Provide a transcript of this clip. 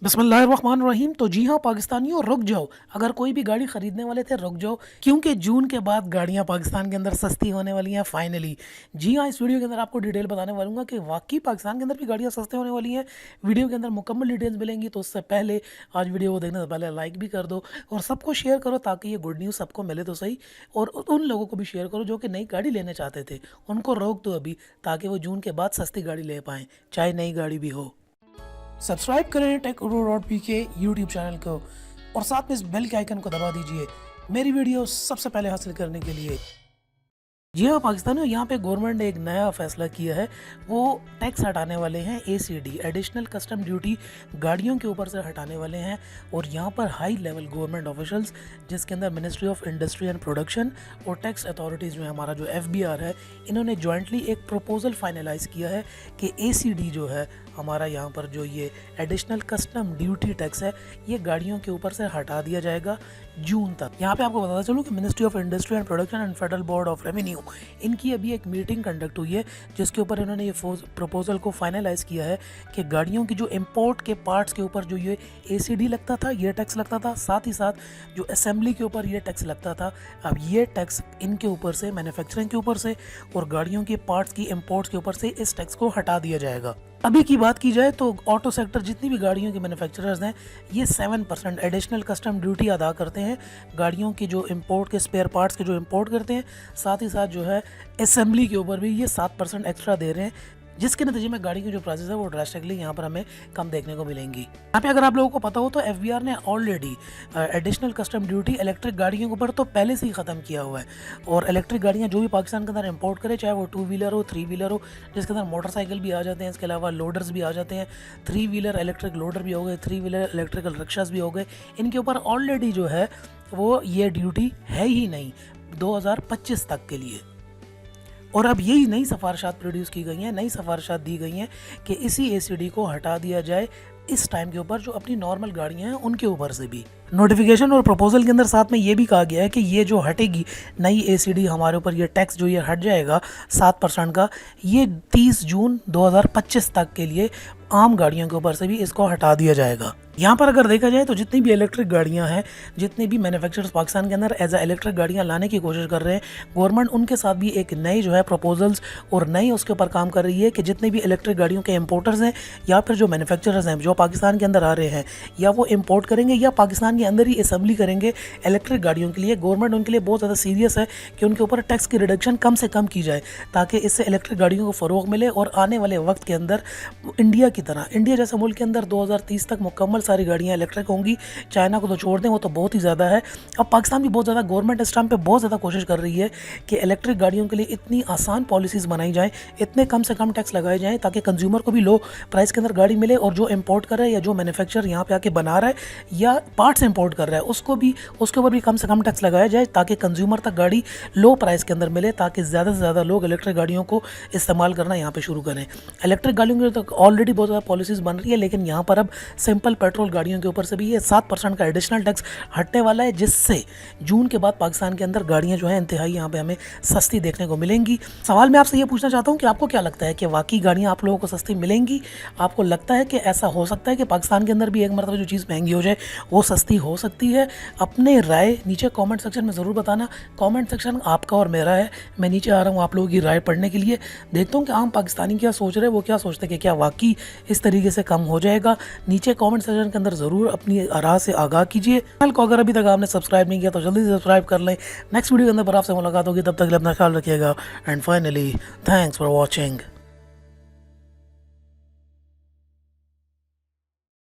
बिस्मिल्लाहिर्रहमानिर्रहीम। तो जी हाँ पाकिस्तानियों, रुक जाओ। अगर कोई भी गाड़ी ख़रीदने वाले थे रुक जाओ, क्योंकि जून के बाद गाड़ियाँ पाकिस्तान के अंदर सस्ती होने वाली हैं फाइनली। जी हाँ, इस वीडियो के अंदर आपको डिटेल बताने वालूंगा कि वाकई पाकिस्तान के अंदर भी गाड़ियाँ सस्ती होने वाली हैं। वीडियो के अंदर मुकम्मल डिटेल्स मिलेंगी। तो उससे पहले आज वीडियो को देखने से पहले लाइक भी कर दो और सबको शेयर करो ताकि ये गुड न्यूज़ सबको मिले तो सही। और उन लोगों को भी शेयर करो जो कि नई गाड़ी लेना चाहते थे, उनको रोक दो अभी, ताकि वो जून के बाद सस्ती गाड़ी ले पाएँ, चाहे नई गाड़ी भी हो। सब्सक्राइब करें टेक Urdu.PK यूट्यूब चैनल को और साथ में इस बेल के आइकन को दबा दीजिए मेरी वीडियो सबसे पहले हासिल करने के लिए। जी हाँ पाकिस्तानियों, यहाँ पे गवर्नमेंट ने एक नया फैसला किया है। वो टैक्स हटाने वाले हैं, ACD एडिशनल कस्टम ड्यूटी गाड़ियों के ऊपर से हटाने वाले हैं। और यहाँ पर हाई लेवल गवर्नमेंट ऑफिशियल्स, जिसके अंदर ministry of industry and production और टैक्स अथॉरिटीज़ में हमारा जो FBR है, इन्होंने जॉइंटली एक प्रपोजल फाइनलाइज किया है कि ACD जो है हमारा यहाँ पर जो ये एडिशनल कस्टम ड्यूटी टैक्स है, ये गाड़ियों के ऊपर से हटा दिया जाएगा जून तक। यहाँ पे आपको बताता चलूँ कि ministry of industry and production and federal board of revenue, इनकी अभी एक मीटिंग कंडक्ट हुई है जिसके ऊपर इन्होंने ये प्रपोजल को फाइनलाइज किया है कि गाड़ियों की जो इंपोर्ट के पार्ट्स के ऊपर जो ये ACD लगता था, ये टैक्स लगता था, साथ ही साथ जो असेंबली के ऊपर ये टैक्स लगता था, अब ये टैक्स इनके ऊपर से, मैन्युफैक्चरिंग के ऊपर से और गाड़ियों के पार्ट्स की इंपोर्ट्स के ऊपर से इस टैक्स को हटा दिया जाएगा। अभी की बात की जाए तो ऑटो सेक्टर जितनी भी गाड़ियों के मैन्युफैक्चरर्स हैं, ये 7% एडिशनल कस्टम ड्यूटी अदा करते हैं गाड़ियों की जो इंपोर्ट के स्पेयर पार्ट्स के जो इंपोर्ट करते हैं। साथ ही साथ जो है असेंबली के ऊपर भी ये 7% एक्स्ट्रा दे रहे हैं, जिसके नतीजे में गाड़ी की जो प्राइसेस है वो ड्रास्टिकली यहाँ पर हमें कम देखने को मिलेंगी। यहाँ पे अगर आप लोगों को पता हो तो FBR ने already additional custom duty electric गाड़ियों के ऊपर तो पहले से ही ख़त्म किया हुआ है। और इलेक्ट्रिक गाड़ियाँ जो भी पाकिस्तान के अंदर इंपोर्ट करे, चाहे वो 2 व्हीलर हो, 3 व्हीलर हो, जिसके अंदर मोटरसाइकिल भी आ जाते हैं, इसके अलावा लोडर्स भी आ जाते हैं, 3 व्हीलर इलेक्ट्रिक लोडर भी हो गए, 3 व्हीलर इलेक्ट्रिकल रिक्शास भी हो गए, इनके ऊपर ऑलरेडी जो है वो ये ड्यूटी है ही नहीं 2025 तक के लिए। और अब यही नई सिफारिशात प्रोड्यूस की गई हैं, नई सिफारिशात दी गई हैं कि इसी ACD को हटा दिया जाए इस टाइम के ऊपर जो अपनी नॉर्मल गाड़ियां हैं उनके ऊपर से भी। नोटिफिकेशन और प्रपोजल के अंदर साथ में ये भी कहा गया है कि ये जो हटेगी नई ACD हमारे ऊपर, ये टैक्स जो ये हट जाएगा 7% का, ये 30 जून 2025 तक के लिए आम गाड़ियों के ऊपर से भी इसको हटा दिया जाएगा। यहाँ पर अगर देखा जाए तो जितनी भी इलेक्ट्रिक गाड़ियाँ हैं, जितने भी मैन्युफैक्चरर्स पाकिस्तान के अंदर एज इलेक्ट्रिक गाड़ियाँ लाने की कोशिश कर रहे हैं, गवर्नमेंट उनके साथ भी एक नई जो है प्रपोजल्स और नई उसके ऊपर काम कर रही है कि जितने भी इलेक्ट्रिक गाड़ियों के इंपोर्टर्स हैं या फिर जो मैन्युफैक्चरर्स हैं जो पाकिस्तान के अंदर आ रहे हैं, या वो इंपोर्ट करेंगे या पाकिस्तान के अंदर ही असेंबली करेंगे इलेक्ट्रिक गाड़ियों के लिए, गवर्नमेंट उनके लिए बहुत ज़्यादा सीरियस है कि उनके ऊपर टैक्स की रिडक्शन कम से कम की जाए ताकि इससे इलेक्ट्रिक गाड़ियों को फ़रोग मिले। और आने वाले वक्त के अंदर इंडिया की तरह, इंडिया जैसे मुल्क के अंदर 2030 तक मुकम्मल सारी गाड़ियाँ इलेक्ट्रिक होंगी। चाइना को तो छोड़ दें, वो तो बहुत ही ज़्यादा है। अब पाकिस्तान भी बहुत ज़्यादा गवर्नमेंट इस टाइम पे बहुत ज़्यादा कोशिश कर रही है कि इलेक्ट्रिक गाड़ियों के लिए इतनी आसान पॉलिसीज़ बनाई जाए, इतने कम से कम टैक्स लगाए जाएँ ताकि कंज्यूमर को भी लो प्राइस के अंदर गाड़ी मिले, और जो इंपोर्ट कर रहा है या जो मैन्युफैक्चर यहाँ पे आके बना रहा है या पार्ट्स इंपोर्ट कर रहा है उसके ऊपर भी कम से कम टैक्स लगाया जाए ताकि कंज्यूमर तक गाड़ी लो प्राइस के अंदर मिले, ताकि ज़्यादा से ज़्यादा लोग इलेक्ट्रिक गाड़ियों को इस्तेमाल करना यहाँ पे शुरू करें। इलेक्ट्रिक गाड़ियों के तो ऑलरेडी बहुत ज़्यादा पॉलिसीज़ बन रही है, लेकिन यहाँ पर अब सिंपल पेट्रोल गाड़ियों के ऊपर से भी ये 7% का एडिशनल टैक्स हटने वाला है, जिससे जून के बाद पाकिस्तान के अंदर गाड़ियाँ जो है इंतहाई यहाँ पे हमें सस्ती देखने को मिलेंगी। सवाल मैं आपसे ये पूछना चाहता हूँ कि आपको क्या लगता है कि वाकई गाड़ियाँ आप लोगों को सस्ती मिलेंगी? आपको लगता है कि ऐसा हो सकता है कि पाकिस्तान के अंदर भी एक मरतबा जो चीज़ महंगी हो जाए वो सस्ती हो सकती है? अपने राय नीचे कमेंट सेक्शन में ज़रूर बताना। कमेंट सेक्शन आपका और मेरा है, मैं नीचे आ रहा हूँ आप लोगों की राय पढ़ने के लिए। देखता हूँ कि आम पाकिस्तानी क्या सोच रहे हैं, वो क्या सोचते हैं कि क्या वाकई इस तरीके से कम हो जाएगा। नीचे कमेंट सेक्शन के अंदर ज़रूर अपनी राय से आगाह कीजिए। चैनल को अगर अभी तक आपने सब्सक्राइब नहीं किया तो जल्दी से सब्सक्राइब कर लें। नेक्स्ट वीडियो के अंदर पर आपसे मुलाकात होगी, तब तक के लिए अपना ख्याल रखिएगा। And finally thanks for watching.